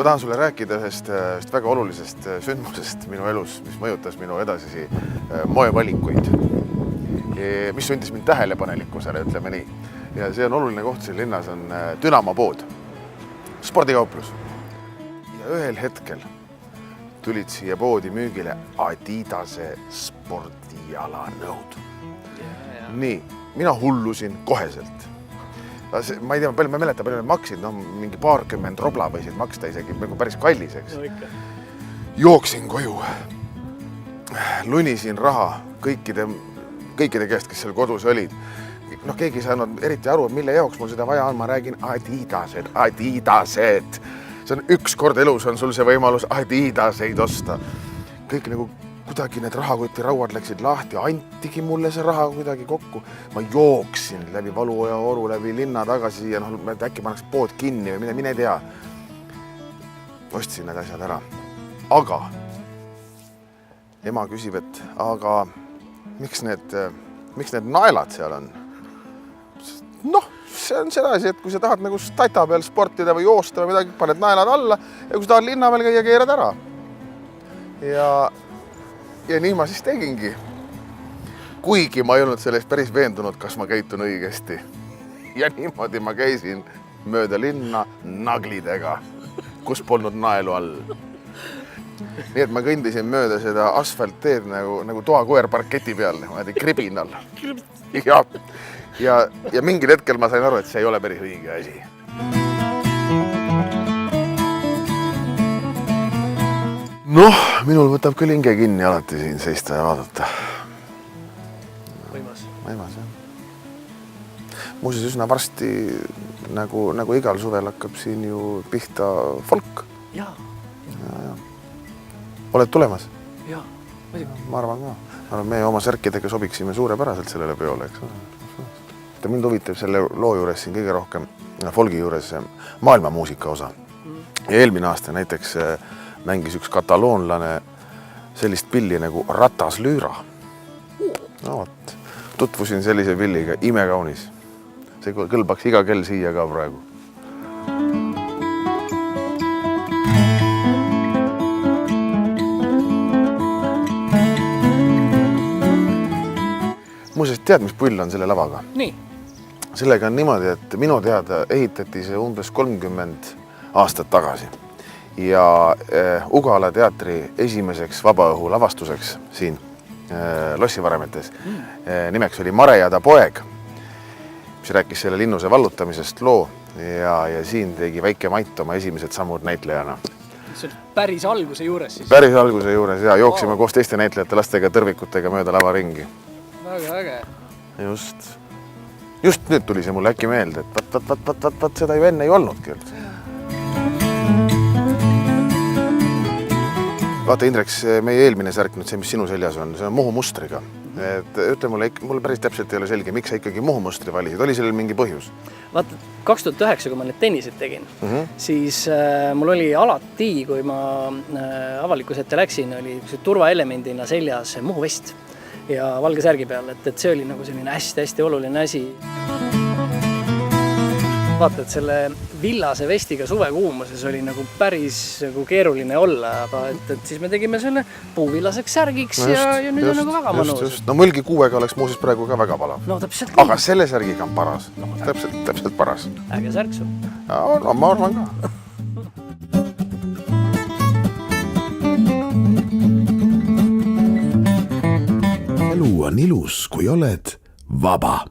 ma tahan sulle rääkida ühest väga olulisest sündmusest minu elus, mis mõjutas minu edasisi moevalikuid, mis sundis mind tähelepanelikkusele, ütleme nii. Ja see on oluline koht siin linnas, on Dünamo pood, spordikauplus. Ja ühel hetkel tulid siia poodi müügile Adidase spordialanõud. Nii, mina hullusin koheselt. Ma ei tea, palju ma mäletan, palju need maksid, mingi paarkümmend robla võisid maksta isegi päris kalliseks. Jooksin koju, lunisin raha kõikide käest, kes seal kodus olid. Keegi ei saanud eriti aru, mille jaoks mul seda vaja on, ma räägin Adidased. See on üks kord elus on sul see võimalus Adidaseid osta. Kõik nagu kuidagi need rahakoti rauad läksid lahti, antigi mulle see raha kuidagi kokku. Ma jooksin läbi Valuoja oru, läbi linna tagasi ja äkki pannaks pood kinni või mine tea. Ostsin need asjad ära. Aga ema küsib, et aga miks need naelad seal on? See on seda asi, et kui sa tahad nagu stata peal sportida või joosta või midagi, paned naelad alla ja kui sa tahad linna peal käia, keerad ära. Ja nii ma siis tegingi. Kuigi ma ei olnud sellest päris veendunud, kas ma käitun õigesti. Ja niimoodi ma käisin mööda linna naglidega, kus polnud naelu all. Nii et ma kõndisin mööda seda asfaltteed nagu toakoer parketi peal, kribinal. Ja mingil hetkel ma sain aru, et see ei ole päris õige asi. Minul võtab küll hinge kinni alati siin seista ja vaadata. Võimas, jah. Muuseas, üsna varsti, nagu igal suvel hakkab siin ju pihta folk. Jaa. Oled tulemas? Jaa, muidugi. Ma arvan ka. Meie oma särkidega sobiksime suurepäraselt sellele peole, eks. Mind huvitab selle loo juures siin kõige rohkem, folgi juures maailmamuusika osa. Ja eelmine aasta näiteks mängis üks kataloonlane sellist pilli nagu Rataslüüra. Tutvusin sellise pilliga, imekaunis. See kõlbaks iga kell siia ka praegu. Muuseas, tead, mis pull on selle lavaga? Nii. Sellega on niimoodi, et minu teada ehitati see umbes 30 aastat tagasi. Ja Ugala teatri esimeseks vabaõhu lavastuseks siin Lossivaremetes nimeks oli Mare ja ta poeg, mis rääkis selle linnuse vallutamisest loo ja siin tegi väike Mait oma esimesed sammud näitlejana. See oli päris alguse juures siis? Päris alguse juures ja jooksime koos teiste näitlejate lastega tõrvikutega mööda lava ringi. Väga äge. Just nüüd tuli see mulle äkki meelde, et vaat seda ju enne ei olnudki. Vaata, Indreks, meie eelmine särk, see, mis sinu seljas on, see on Muhu mustriga. Ütle mulle päris täpselt ei ole selge, miks sa ikkagi Muhu mustri valisid? Oli sellel mingi põhjus? Vaata, 2009, kui ma need tennisid tegin, siis mul oli alati, kui ma avalikus ette läksin, oli turvaelemendina seljas Muhu vest ja valge särgi peal, et see oli nagu selline hästi oluline asi. Vaata, et selle villase vestiga suvekuumuses oli nagu päris keeruline olla, et siis me tegime selle puuvillaseks särgiks ja nüüd on nagu väga mõnus. Mõlgi kuuega oleks muuses praegu ka väga pala. Täpselt nii. Aga selle särgiga on paras. Täpselt paras. Äge särk sul. Ma arvan ka. Elu on ilus, kui oled vaba.